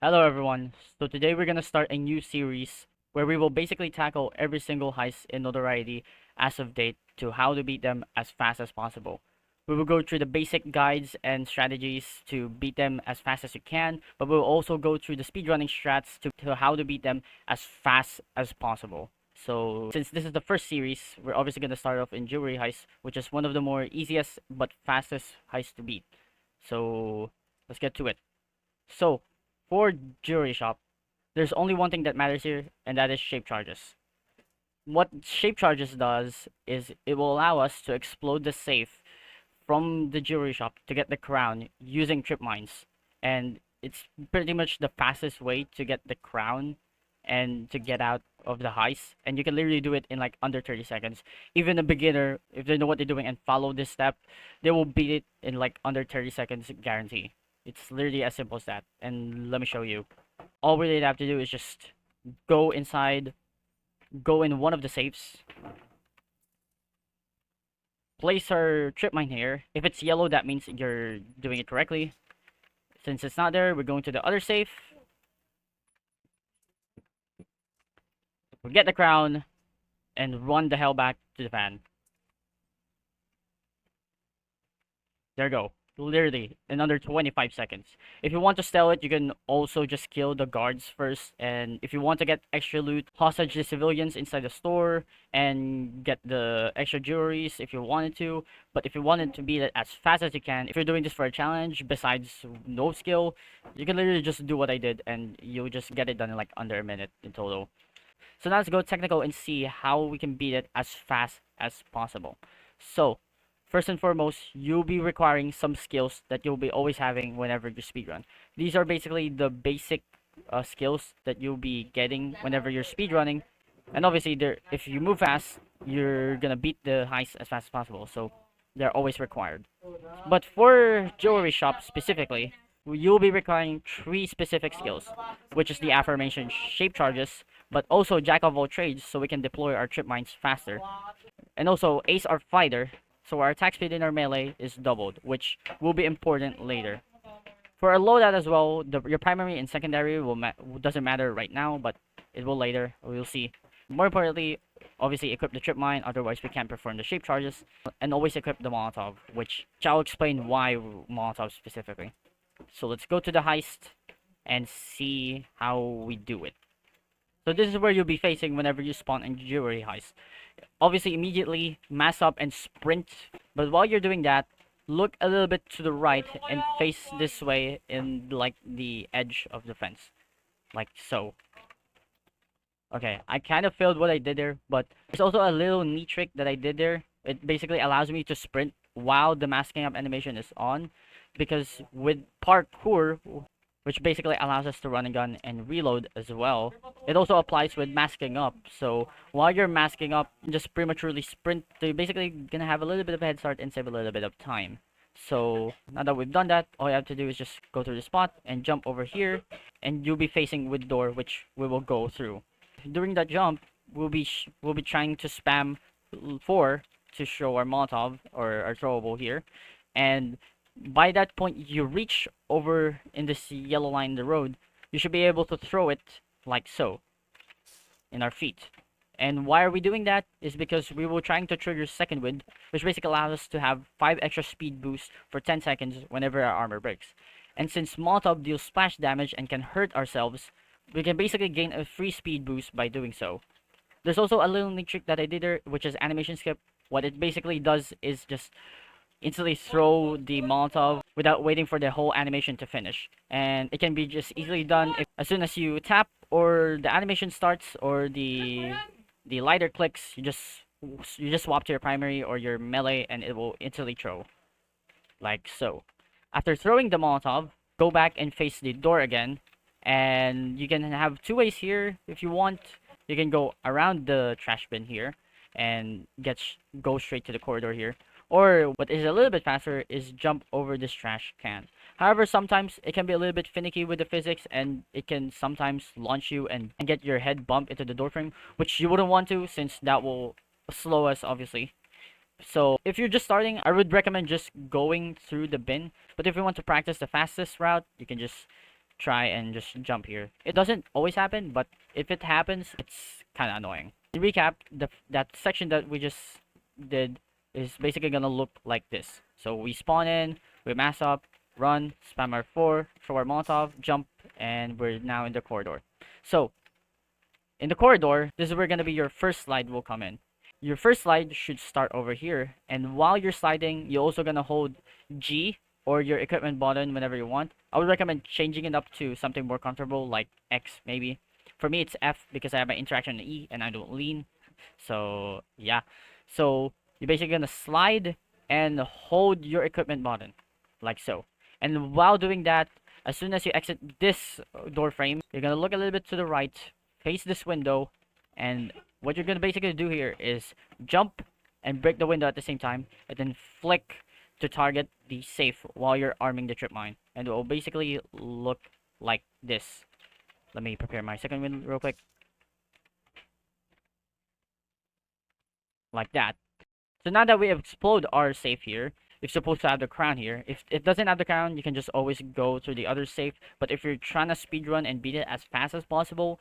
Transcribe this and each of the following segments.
Hello everyone. So today we're gonna start a new series where we will basically tackle every single heist in Notoriety as of date to how to beat them as fast as possible. We will go through the basic guides and strategies to beat them as fast as you can, but we'll also go through the speedrunning strats to how to beat them as fast as possible. So since this is the first series, we're obviously gonna start off in jewelry heist, which is one of the more easiest but fastest heists to beat. So let's get to it. So, for jewelry shop, there's only one thing that matters here, and that is shape charges. What shape charges does is it will allow us to explode the safe from the jewelry shop to get the crown using trip mines. And it's pretty much the fastest way to get the crown and to get out of the heist. And you can literally do it in like under 30 seconds. Even a beginner, if they know what they're doing and follow this step, they will beat it in like under 30 seconds guarantee. It's literally as simple as that. And let me show you. All we really have to do is just go inside, go in one of the safes, place our trip mine here. If it's yellow, that means you're doing it correctly. Since it's not there, we're going to the other safe. We'll get the crown and run the hell back to the fan. There you go. Literally, in under 25 seconds. If you want to steal it, you can also just kill the guards first. And if you want to get extra loot, hostage the civilians inside the store and get the extra jewelries if you wanted to. But if you wanted to beat it as fast as you can, if you're doing this for a challenge, besides no skill, you can literally just do what I did and you'll just get it done in like under a minute in total. So now let's go technical and see how we can beat it as fast as possible. So, first and foremost, you'll be requiring some skills that you'll be always having whenever you speedrun. These are basically the basic skills that you'll be getting whenever you're speedrunning. And obviously, if you move fast, you're gonna beat the heist as fast as possible. So, they're always required. But for jewelry shop specifically, you'll be requiring three specific skills, which is the aforementioned shape charges, but also jack of all trades so we can deploy our trip mines faster. And also ace our fighter, so our attack speed in our melee is doubled, which will be important later. For our loadout as well, your primary and secondary doesn't matter right now, but it will later. We'll see. More importantly, obviously equip the trip mine, otherwise we can't perform the shape charges, and always equip the Molotov, which I'll explain why Molotov specifically. So let's go to the heist and see how we do it. So this is where you'll be facing whenever you spawn in jewelry heist. Obviously, immediately mass up and sprint, but while you're doing that, look a little bit to the right and face this way in like the edge of the fence, like so. Okay, I kind of failed what I did there, but there's also a little neat trick that I did there. It basically allows me to sprint while the masking up animation is on, because with parkour, which basically allows us to run and gun and reload as well, it also applies with masking up. So while you're masking up, just prematurely sprint, so you're basically gonna have a little bit of a head start and save a little bit of time. So now that we've done that, all you have to do is just go to the spot and jump over here, and you'll be facing with door, which we will go through. During that jump, we'll be trying to spam 4 to show our Molotov or our throwable here, and by that point you reach over in this yellow line in the road, you should be able to throw it like so in our feet. And why are we doing that is because we were trying to trigger second wind, which basically allows us to have 5 extra speed boosts for 10 seconds whenever our armor breaks. And since Molotov deals splash damage and can hurt ourselves, we can basically gain a free speed boost by doing so. There's also a little neat trick that I did there, which is animation skip. What it basically does is just instantly throw the Molotov without waiting for the whole animation to finish. And it can be just easily done as soon as you tap or the animation starts or the lighter clicks, you just swap to your primary or your melee and it will instantly throw. Like so. After throwing the Molotov, go back and face the door again. And you can have two ways here if you want. You can go around the trash bin here and go straight to the corridor here. Or what is a little bit faster is jump over this trash can. However, sometimes it can be a little bit finicky with the physics and it can sometimes launch you and get your head bump into the doorframe, which you wouldn't want to since that will slow us obviously. So if you're just starting, I would recommend just going through the bin. But if you want to practice the fastest route, you can just try and just jump here. It doesn't always happen, but if it happens, it's kind of annoying. To recap, that section that we just did is basically gonna look like this. So we spawn in, we mass up, run, spam R4, throw our Molotov, jump, and we're now in the corridor. So in the corridor, this is where gonna be your first slide will come in. Your first slide should start over here, and while you're sliding, you're also gonna hold G or your equipment button whenever you want. I would recommend changing it up to something more comfortable, like X maybe. For me, it's F because I have my interaction in E and I don't lean. So yeah, so you're basically gonna slide and hold your equipment button, like so. And while doing that, as soon as you exit this door frame, you're gonna look a little bit to the right, face this window, and what you're gonna basically do here is jump and break the window at the same time, and then flick to target the safe while you're arming the trip mine. And it will basically look like this. Let me prepare my second win real quick. Like that. So now that we have exploded our safe here, it's supposed to have the crown here. If it doesn't have the crown, you can just always go to the other safe. But if you're trying to speedrun and beat it as fast as possible,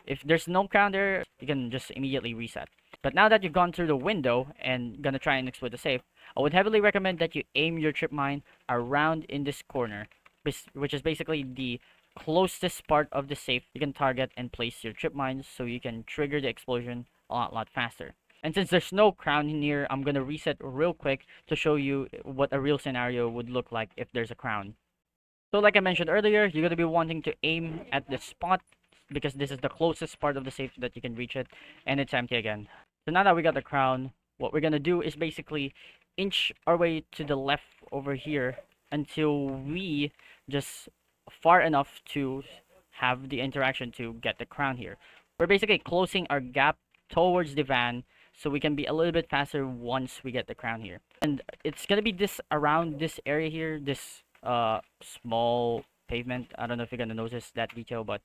if there's no crown there, you can just immediately reset. But now that you've gone through the window and gonna try and explode the safe, I would heavily recommend that you aim your trip mine around in this corner, which is basically the closest part of the safe you can target and place your trip mines so you can trigger the explosion a lot faster. And since there's no crown here, I'm gonna reset real quick to show you what a real scenario would look like if there's a crown. So like I mentioned earlier, you're gonna be wanting to aim at the spot because this is the closest part of the safe that you can reach it, and it's empty again. So now that we got the crown, what we're gonna do is basically inch our way to the left over here until we just far enough to have the interaction to get the crown here. We're basically closing our gap towards the van so we can be a little bit faster once we get the crown here. And it's gonna be this around this area here, this small pavement. I don't know if you're gonna notice that detail, but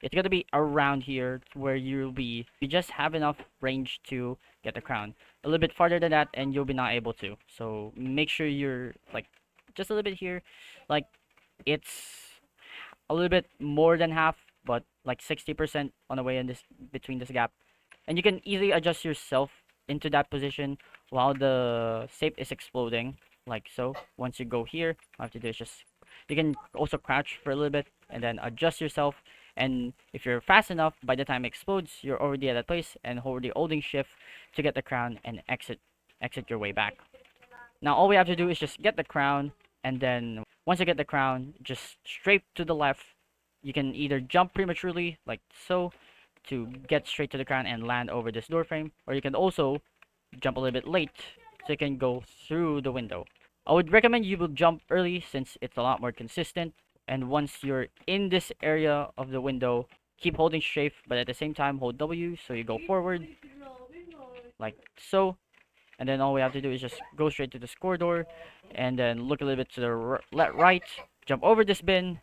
it's gonna be around here where you just have enough range to get the crown. A little bit farther than that and you'll be not able to. So make sure you're like just a little bit here. Like it's a little bit more than half, but like 60% on the way in this between this gap. And you can easily adjust yourself into that position while the safe is exploding, like so. Once you go here, all you have to do is just, you can also crouch for a little bit and then adjust yourself. And if you're fast enough, by the time it explodes, you're already at that place and already holding shift to get the crown and exit your way back. Now all we have to do is just get the crown, and then once you get the crown, just straight to the left. You can either jump prematurely, like so, to get straight to the crown and land over this door frame, or you can also jump a little bit late so you can go through the window. I would recommend you will jump early since it's a lot more consistent, and once you're in this area of the window, keep holding strafe, but at the same time hold W so you go forward like so. And then all we have to do is just go straight to this corridor and then look a little bit to the right, jump over this bin,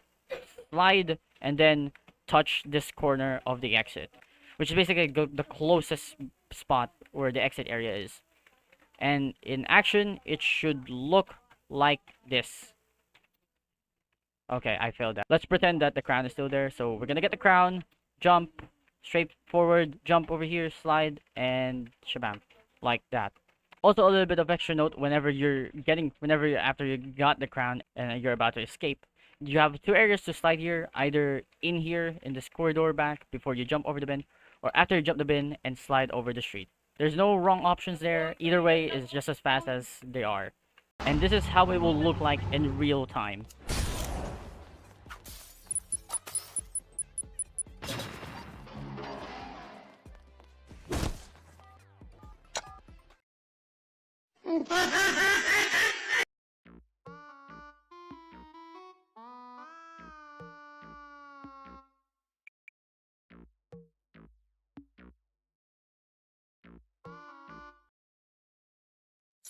slide, and then touch this corner of the exit, which is basically the closest spot where the exit area is. And in action, it should look like this. Okay, I failed that. Let's pretend that the crown is still there. So we're gonna get the crown, jump, straight forward, jump over here, slide, and shabam. Like that. Also, a little bit of extra note, after you got the crown and you're about to escape, you have two areas to slide here, either in here, in this corridor back, before you jump over the bin, or after you jump the bin and slide over the street. There's no wrong options there. Either way is just as fast as they are. And this is how it will look like in real time.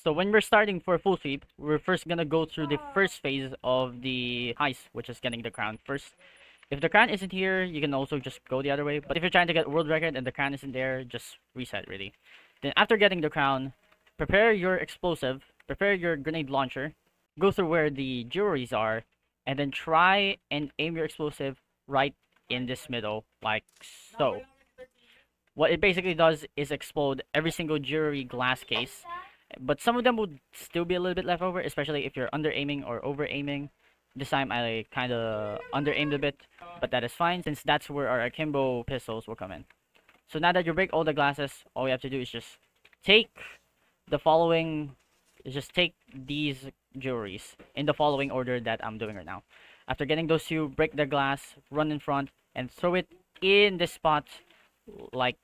So when we're starting for a full sweep, we're first gonna go through the first phase of the heist, which is getting the crown first. If the crown isn't here, you can also just go the other way. But if you're trying to get world record and the crown isn't there, just reset really. Then after getting the crown, prepare your explosive, prepare your grenade launcher, go through where the jewelries are, and then try and aim your explosive right in this middle, like so. What it basically does is explode every single jewelry glass case, but some of them would still be a little bit left over, especially if you're under aiming or over aiming. This time I kind of under aimed a bit, but that is fine since that's where our akimbo pistols will come in. So now that you break all the glasses, all you have to do is just take the following, just take these jewelries in the following order that I'm doing right now. After getting those two, break the glass, run in front, and throw it in this spot, like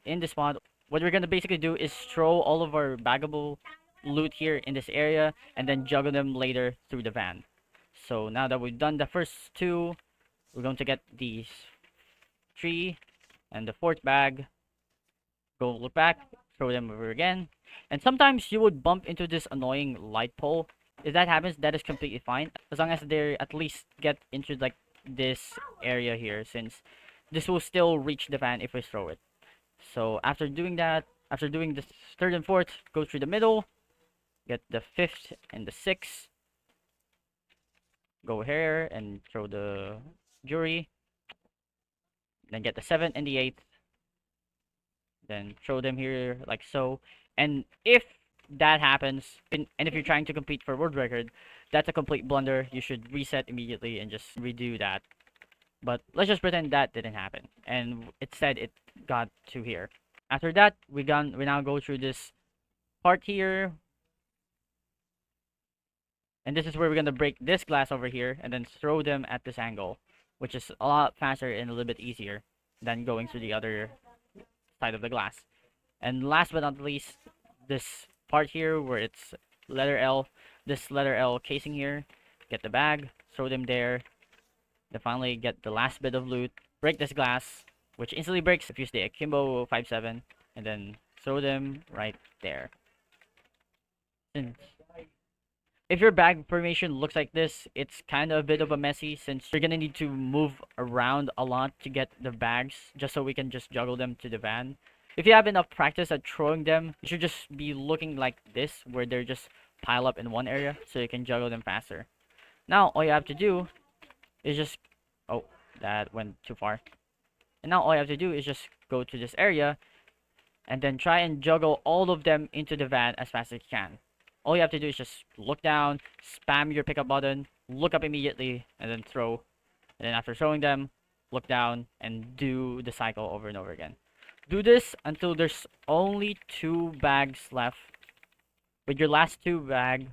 in this spot. What we're gonna basically do is throw all of our baggable loot here in this area, and then juggle them later through the van. So now that we've done the first two, we're going to get these three and the fourth bag. Go look back, throw them over again. And sometimes you would bump into this annoying light pole. If that happens, that is completely fine. As long as they at least get into like this area here, since this will still reach the van if we throw it. So after doing that, after doing the third and fourth, go through the middle, get the fifth and the sixth. Go here and throw the jury. Then get the seventh and the eighth. Then throw them here like so. And if that happens, and if you're trying to compete for world record, that's a complete blunder. You should reset immediately and just redo that. But let's just pretend that didn't happen, and it said it got to here. After that, we now go through this part here, and this is where we're gonna break this glass over here and then throw them at this angle, which is a lot faster and a little bit easier than going through the other side of the glass. And last but not least, this part here where it's letter L, this letter L casing here, get the bag, throw them there, then finally get the last bit of loot, break this glass, which instantly breaks if you stay akimbo 5-7, and then throw them right there. And if your bag formation looks like this, it's kind of a bit of a messy since you're gonna need to move around a lot to get the bags just so we can just juggle them to the van. If you have enough practice at throwing them, you should just be looking like this where they're just pile up in one area so you can juggle them faster. Now all you have to do is just, oh, that went too far. And now all you have to do is just go to this area and then try and juggle all of them into the van as fast as you can. All you have to do is just look down, spam your pickup button, look up immediately, and then throw. And then after throwing them, look down and do the cycle over and over again. Do this until there's only 2 bags left. With your last 2 bag,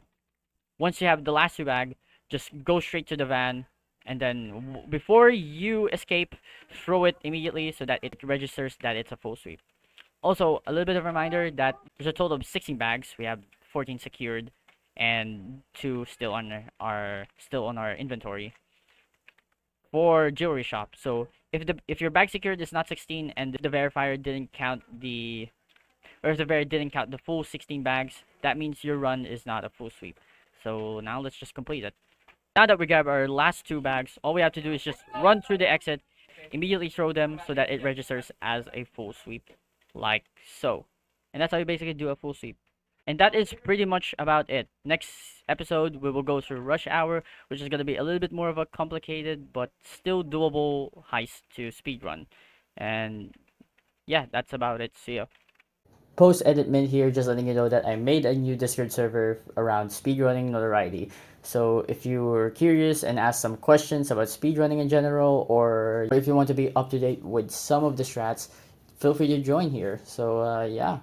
once you have the last 2 bag, just go straight to the van, and then before you escape, throw it immediately so that it registers that it's a full sweep. Also, a little bit of a reminder that there's a total of 16 bags. We have 14 secured and 2 still on our inventory for jewelry shop. So if your bag secured is not 16 and the verifier didn't count the, or if the verifier didn't count the full 16 bags, that means your run is not a full sweep. So now let's just complete it. Now that we grab our last 2 bags, all we have to do is just run through the exit, immediately throw them so that it registers as a full sweep, like so. And that's how you basically do a full sweep. And that is pretty much about it. Next episode, we will go through Rush Hour, which is going to be a little bit more of a complicated but still doable heist to speedrun. And yeah, that's about it. See ya. Post edit min here, just letting you know that I made a new Discord server around speedrunning notoriety. So if you were curious and asked some questions about speedrunning in general, or if you want to be up to date with some of the strats, feel free to join here. So yeah.